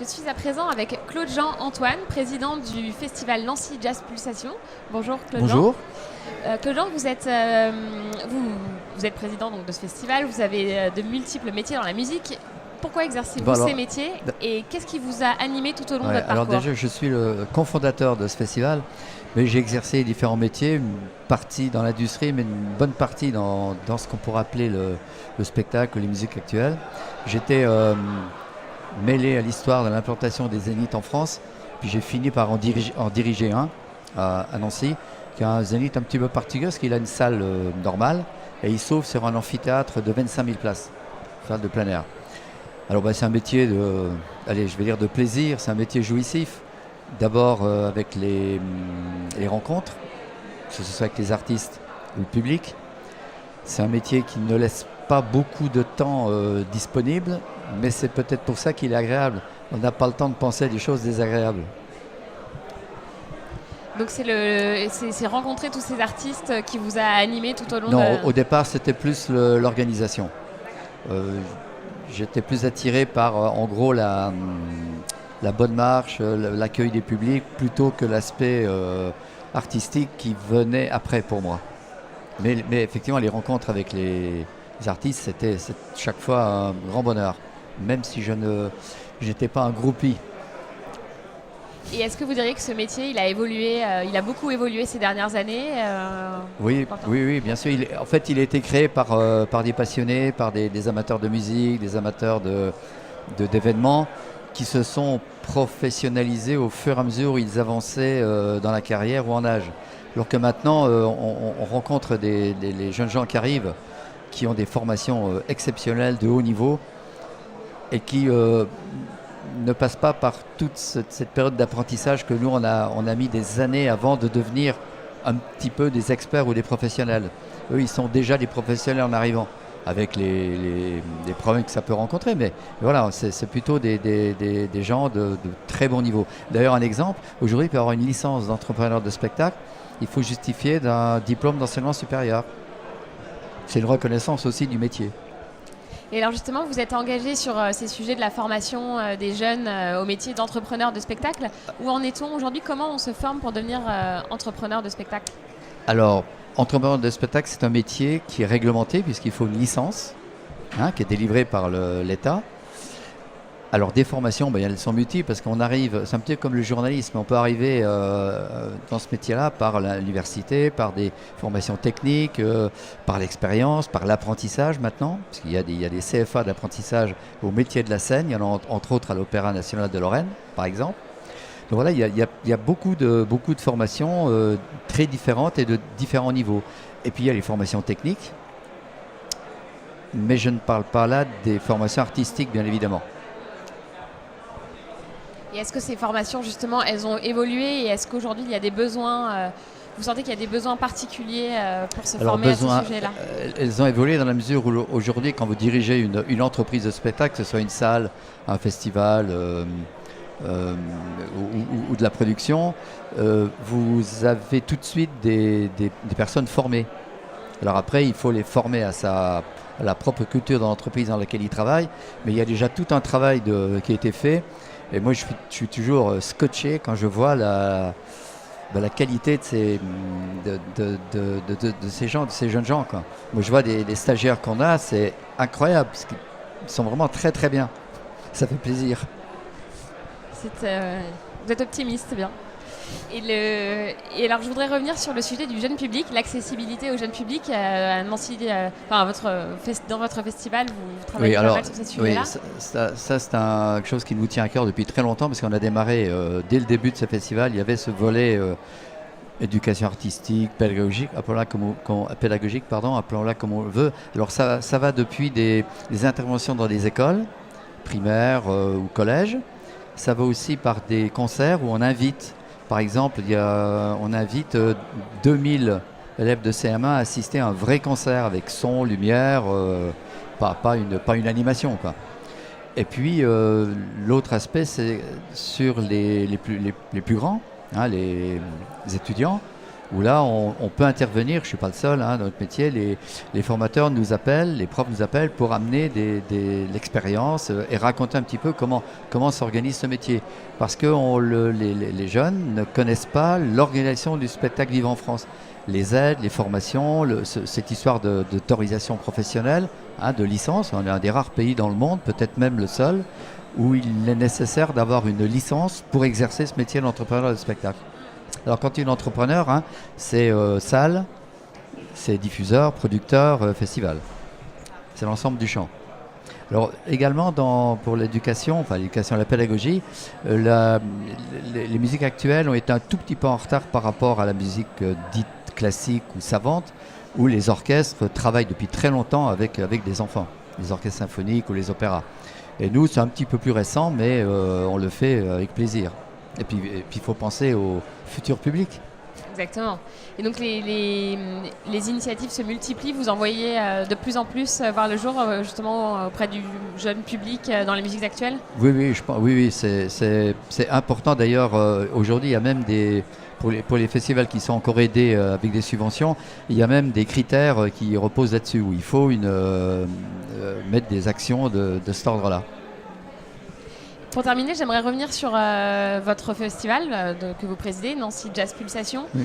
Je suis à présent avec Claude-Jean Antoine, président du festival Nancy Jazz Pulsation. Bonjour Claude-Jean. Bonjour. Claude-Jean, vous êtes président donc, de ce festival, vous avez de multiples métiers dans la musique. Pourquoi exercez-vous ces métiers et qu'est-ce qui vous a animé tout au long de votre parcours? Alors déjà, je suis le cofondateur de ce festival, mais j'ai exercé différents métiers, une partie dans l'industrie, mais une bonne partie dans ce qu'on pourrait appeler le spectacle, les musiques actuelles. J'étais mêlé à l'histoire de l'implantation des zéniths en France, puis j'ai fini par en diriger un à Nancy, qui a un zénith un petit peu particulier, parce qu'il a une salle normale, et il s'ouvre sur un amphithéâtre de 25 000 places, salle de plein air. Alors c'est un métier de plaisir, c'est un métier jouissif. D'abord avec les rencontres, que ce soit avec les artistes ou le public. C'est un métier qui ne laisse pas beaucoup de temps disponible, mais c'est peut-être pour ça qu'il est agréable. On n'a pas le temps de penser à des choses désagréables. Donc c'est rencontrer tous ces artistes qui vous a animé tout au long au départ c'était plus l'organisation. J'étais plus attiré par, en gros, la bonne marche, l'accueil des publics, plutôt que l'aspect artistique qui venait après pour moi. Mais effectivement, les rencontres avec les artistes, c'était chaque fois un grand bonheur, même si je n'étais pas un groupie. Et est-ce que vous diriez que ce métier, il a évolué, il a beaucoup évolué ces dernières années Oui, bien sûr. Il a été créé par des passionnés, par des amateurs de musique, des amateurs d'événements qui se sont professionnalisés au fur et à mesure où ils avançaient dans la carrière ou en âge. Alors que maintenant, on rencontre les jeunes gens qui arrivent, qui ont des formations exceptionnelles de haut niveau et qui ne passe pas par toute cette période d'apprentissage que nous on a mis des années avant de devenir un petit peu des experts ou des professionnels. Eux ils sont déjà des professionnels en arrivant, avec les problèmes que ça peut rencontrer, mais voilà, c'est plutôt des gens de très bon niveau. D'ailleurs un exemple, aujourd'hui pour avoir une licence d'entrepreneur de spectacle, il faut justifier d'un diplôme d'enseignement supérieur. C'est une reconnaissance aussi du métier. Et alors justement, vous êtes engagé sur ces sujets de la formation des jeunes au métier d'entrepreneur de spectacle. Où en est-on aujourd'hui? Comment on se forme pour devenir entrepreneur de spectacle? Alors, entrepreneur de spectacle, c'est un métier qui est réglementé puisqu'il faut une licence qui est délivrée par l'État. Alors des formations, elles sont multiples parce qu'on arrive, c'est un petit peu comme le journalisme, on peut arriver dans ce métier-là par l'université, par des formations techniques, par l'expérience, par l'apprentissage maintenant, parce qu'il y a des CFA d'apprentissage au métier de la scène, il y en a entre autres à l'Opéra National de Lorraine par exemple. Donc voilà, il y a beaucoup de formations très différentes et de différents niveaux. Et puis il y a les formations techniques, mais je ne parle pas là des formations artistiques bien évidemment. Et est-ce que ces formations, justement, elles ont évolué et est-ce qu'aujourd'hui, il y a des besoins, vous sentez qu'il y a des besoins particuliers pour se former à ce sujet-là? Elles ont évolué dans la mesure où aujourd'hui, quand vous dirigez une entreprise de spectacle, que ce soit une salle, un festival ou de la production, vous avez tout de suite des personnes formées. Alors après, il faut les former à la propre culture de l'entreprise dans laquelle ils travaillent, mais il y a déjà tout un travail qui a été fait. Et moi, je suis toujours scotché quand je vois la qualité de ces gens, de ces jeunes gens, quoi. Moi, je vois des stagiaires qu'on a, c'est incroyable, parce qu'ils sont vraiment très très bien. Ça fait plaisir. Vous êtes optimiste, c'est bien. Et alors, je voudrais revenir sur le sujet du jeune public, l'accessibilité au jeune public. À Nancy, dans votre festival, vous travaillez pas mal sur ces sujets-là. Oui, ça c'est quelque chose qui nous tient à cœur depuis très longtemps, parce qu'on a démarré dès le début de ce festival. Il y avait ce volet éducation artistique, pédagogique, appelons-la comme on le veut. Alors ça va depuis des interventions dans des écoles primaires ou collèges. Ça va aussi par des concerts où on invite. Par exemple, on invite 2000 élèves de CM1 à assister à un vrai concert avec son, lumière, pas une animation, quoi. Et puis, l'autre aspect, c'est sur les plus grands, les étudiants, où là, on peut intervenir. Je ne suis pas le seul, hein, dans notre métier. Les formateurs nous appellent, les profs nous appellent pour amener l'expérience et raconter un petit peu comment s'organise ce métier. Parce que les jeunes ne connaissent pas l'organisation du spectacle vivant en France. Les aides, les formations, cette histoire d'autorisation professionnelle, hein, de licence. On est un des rares pays dans le monde, peut-être même le seul, où il est nécessaire d'avoir une licence pour exercer ce métier d'entrepreneur de spectacle. Alors quand tu es entrepreneur, hein, c'est salle, c'est diffuseur, producteur, festival. C'est l'ensemble du champ. Alors également pour l'éducation, enfin l'éducation, la pédagogie, les musiques actuelles ont été un tout petit peu en retard par rapport à la musique dite classique ou savante, où les orchestres travaillent depuis très longtemps avec des enfants, les orchestres symphoniques ou les opéras. Et nous, c'est un petit peu plus récent, mais on le fait avec plaisir. Et puis il faut penser au futur public. Exactement. Et donc les initiatives se multiplient, vous en voyez de plus en plus voir le jour justement auprès du jeune public dans les musiques actuelles? Oui, c'est important d'ailleurs. Aujourd'hui, il y a même pour les festivals qui sont encore aidés avec des subventions, il y a même des critères qui reposent là-dessus, où il faut mettre des actions de cet ordre-là. Pour terminer, j'aimerais revenir sur votre festival que vous présidez, Nancy Jazz Pulsation. Oui.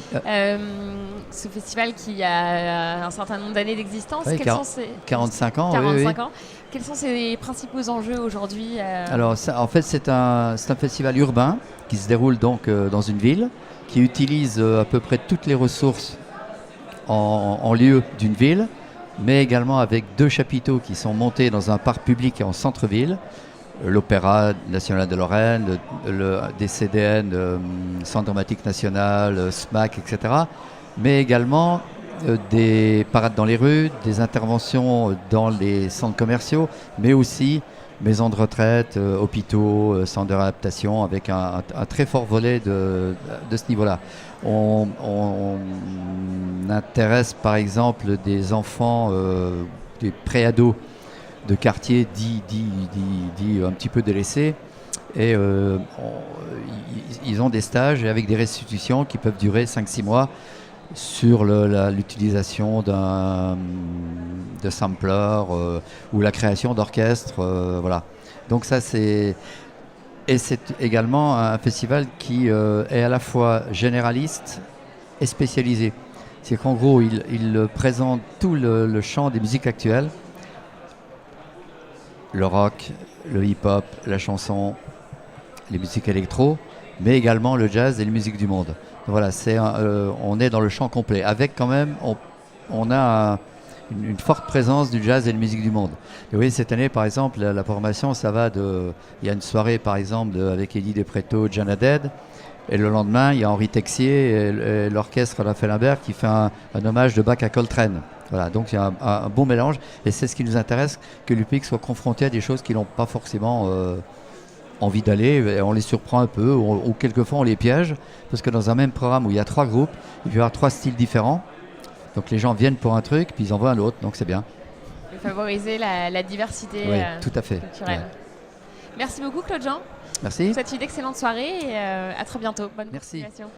Ce festival qui a un certain nombre d'années d'existence. Oui, 45 ans. 45 ans. Quels sont ses principaux enjeux aujourd'hui? Alors, en fait, c'est un festival urbain qui se déroule donc dans une ville, qui utilise à peu près toutes les ressources en lieu d'une ville, mais également avec 2 chapiteaux qui sont montés dans un parc public en centre-ville. L'Opéra National de Lorraine, des CDN, Centre Dramatique National, SMAC, etc. Mais également des parades dans les rues, des interventions dans les centres commerciaux, mais aussi maisons de retraite, hôpitaux, centres de réadaptation, avec un très fort volet de ce niveau-là. On intéresse par exemple des enfants, des pré-ados, de quartiers dits un petit peu délaissés, et ils ont des stages avec des restitutions qui peuvent durer 5-6 mois sur l'utilisation de samplers ou la création d'orchestres, voilà. Donc ça c'est également un festival qui est à la fois généraliste et spécialisé. C'est qu'en gros il présente tout le champ des musiques actuelles. Le rock, le hip-hop, la chanson, les musiques électro, mais également le jazz et les musiques du monde. Voilà, on est dans le champ complet. Avec quand même, on a une forte présence du jazz et de la musique du monde. Et vous voyez, cette année, par exemple, la formation, ça va il y a une soirée, par exemple, avec Eddie Despretto, Jana Dead, et le lendemain, il y a Henri Texier et l'orchestre Raphaël Imbert qui fait un hommage de Bach à Coltrane. Voilà, donc il y a un bon mélange, et c'est ce qui nous intéresse, que le public soit confronté à des choses qu'ils n'ont pas forcément envie d'aller, et on les surprend un peu, ou quelquefois on les piège, parce que dans un même programme où il y a 3 groupes, il peut y avoir 3 styles différents, donc les gens viennent pour un truc, puis ils en voient un autre, donc c'est bien. Et favoriser la diversité tout à fait. culturelle. Ouais. Merci beaucoup Claude Jean. Merci. Je vous souhaite une excellente soirée et à très bientôt. Bonne Merci. continuation.